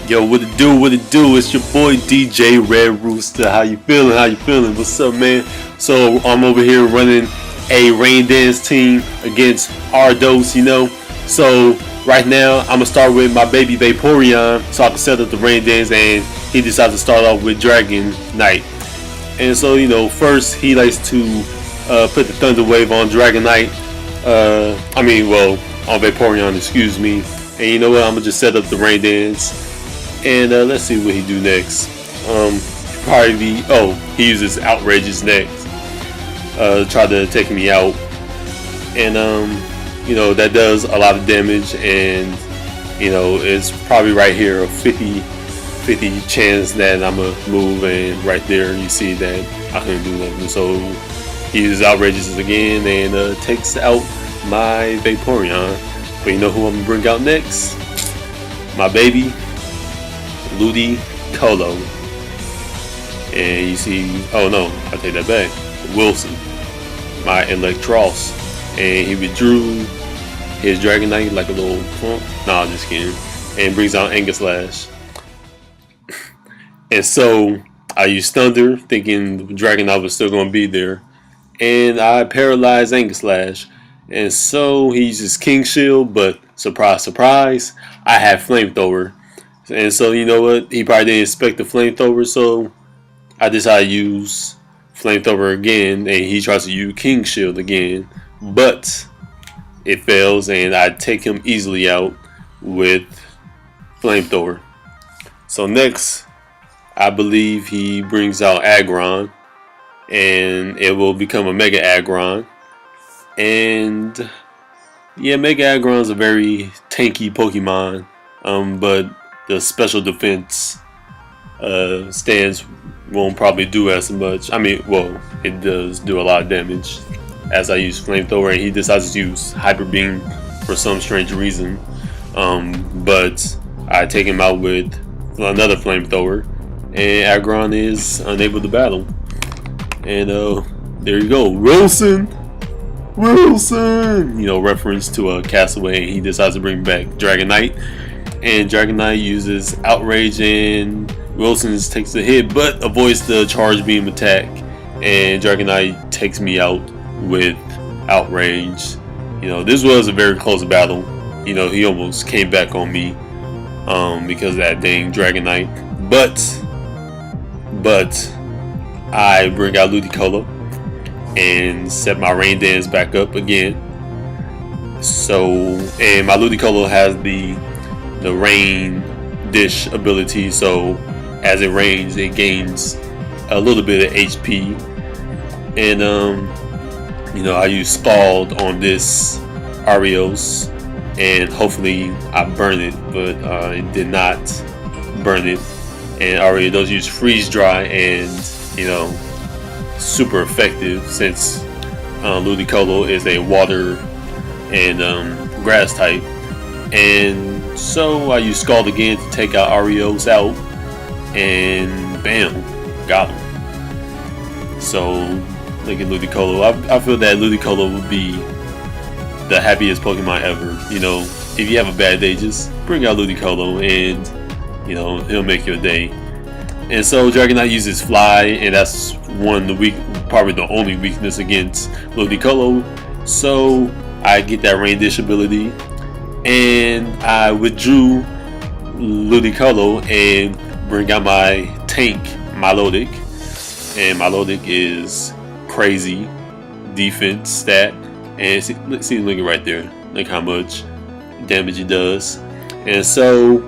Yo, what it do? What it do? It's your boy DJ Red Rooster. How you feeling? How you feeling? What's up, man? So I'm over here running a rain dance team against Ardos, So right now I'm gonna start with my baby Vaporeon, so I can set up the rain dance, and he decides to start off with Dragon Knight. And so first he likes to put the Thunder Wave on Dragon Knight. On Vaporeon, excuse me. And you know what? I'm gonna just set up the rain dance. And let's see what he do next. He uses Outrageous next. Try to take me out. And that does a lot of damage, and it's probably right here a 50 chance that I'm gonna move, and right there you see that I couldn't do nothing. So he uses Outrageous again and takes out my Vaporeon. But you know who I'm gonna bring out next? My baby Ludicolo. And you see, oh no, I take that back. Wilson, my Electros, and he withdrew his Dragonite like a little pump. Nah, I'm just kidding. And brings out Aegislash. And so I used Thunder, thinking Dragonite was still gonna be there, and I paralyzed Aegislash. And so he uses King Shield, but surprise, surprise, I have Flamethrower. And so you know what? He probably didn't expect the Flamethrower, so I decided to use Flamethrower again, and he tries to use King Shield again, but it fails, and I take him easily out with Flamethrower. So next, I believe he brings out Aggron, and it will become a Mega Aggron. And yeah, Mega Aggron is a very tanky Pokemon, but the special defense stance won't probably do as much. It does do a lot of damage as I use Flamethrower, and he decides to use Hyper Beam for some strange reason. But I take him out with another Flamethrower, and Aggron is unable to battle. And there you go, Wilson, reference to a Castaway, and he decides to bring back Dragonite. And Dragonite uses Outrage, and Wilson takes the hit but avoids the Charge Beam attack, and Dragonite takes me out with Outrage. This was a very close battle. He almost came back on me because of that dang Dragonite. But I bring out Ludicolo and set my rain dance back up again. And my Ludicolo has the rain dish ability, so as it rains it gains a little bit of HP. And I use Scald on this Arios, and hopefully I burn it, but it did not burn it. And Arios does use Freeze Dry, and super effective since Ludicolo is a water and grass type. And so I use Scald again to take out Arios out, and bam, got him. So look at Ludicolo. I feel that Ludicolo would be the happiest Pokemon ever. If you have a bad day, just bring out Ludicolo, and he'll make your day. And so Dragonite uses Fly, and that's probably the only weakness against Ludicolo. So I get that Rain Dish ability, and I withdrew Ludicolo and bring out my tank, Milotic. And Milotic is crazy defense stat, and look right there, look how much damage it does. And so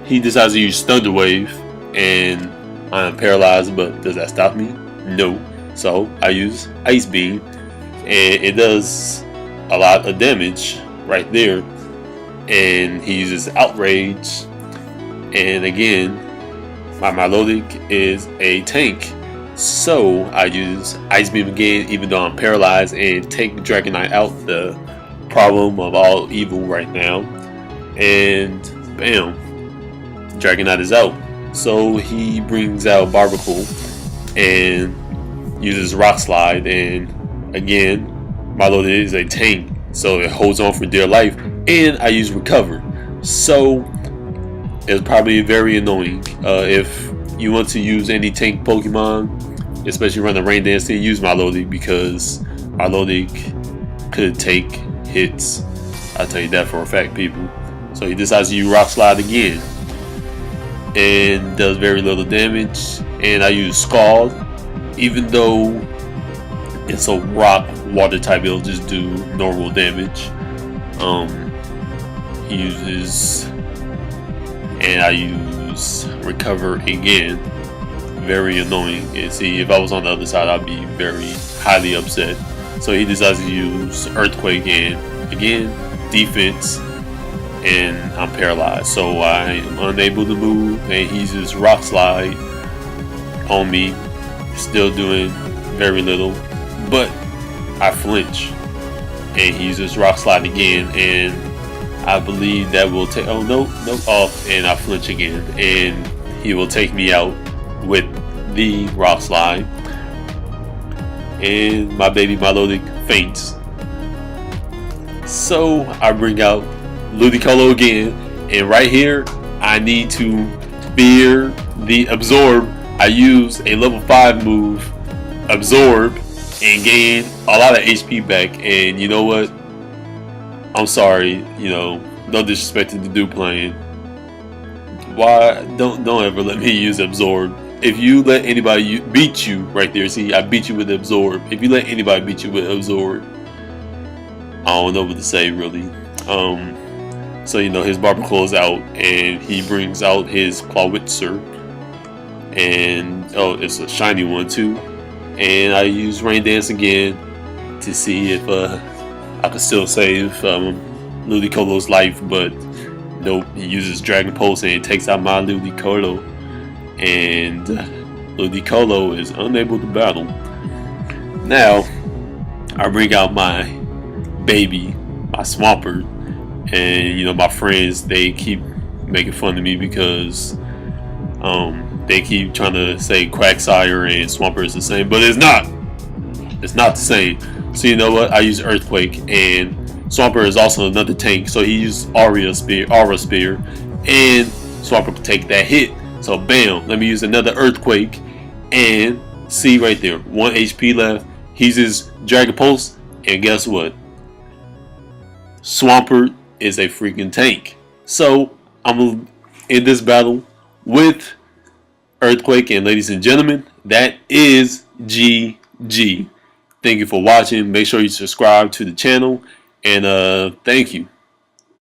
he decides to use Thunder Wave, and I'm paralyzed, but does that stop me? No. So I use Ice Beam, and it does a lot of damage right there. And he uses Outrage, and again my Milotic is a tank, so I use Ice Beam again even though I'm paralyzed, and take Dragonite out, the problem of all evil right now. And bam, Dragonite is out. So he brings out Barbicle and uses Rock Slide, and again Milotic is a tank, so it holds on for dear life. And I use Recover. So is probably very annoying. If you want to use any tank Pokemon, especially run the Rain Dance, use Milotic, because Milotic could take hits. I'll tell you that for a fact, people. So he decides to use Rock Slide again, and does very little damage. And I use Scald, even though it's a rock water type, it'll just do normal damage. He uses, and I use Recover again. Very annoying. And see, if I was on the other side, I'd be very highly upset. So he decides to use Earthquake again, defense, and I'm paralyzed, so I am unable to move. And he uses Rock Slide on me, still doing very little, but I flinch, and he uses Rock Slide again, and I believe that will take, oh no, off, and I flinch again, and he will take me out with the Rock Slide, and my baby Milotic faints. So I bring out Ludicolo again, and right here I need to fear the Absorb. I use a level 5 move, Absorb, and gain a lot of HP back. And you know what? I'm sorry, no disrespect to the dude playing. Why don't ever let me use Absorb? If you let anybody beat you right there, see, I beat you with Absorb. If you let anybody beat you with Absorb, I don't know what to say, really. So his Barbacle is out, and he brings out his Clawitzer, and it's a shiny one too. And I use Rain Dance again to see if I can still save Ludicolo's life, but nope. He uses Dragon Pulse and it takes out my Ludicolo, and Ludicolo is unable to battle. Now I bring out my baby, my Swampert, and my friends, they keep making fun of me because they keep trying to say Quagsire and Swampert is the same, but it's not the same. So you know what, I use Earthquake, and Swampert is also another tank, so he used Aura Spear, and Swampert can take that hit. So bam, let me use another Earthquake, and see right there, 1 HP left. He uses Dragon Pulse, and guess what? Swampert is a freaking tank. So I'm in this battle with Earthquake, and ladies and gentlemen, that is GG. Thank you for watching. Make sure you subscribe to the channel, and thank you.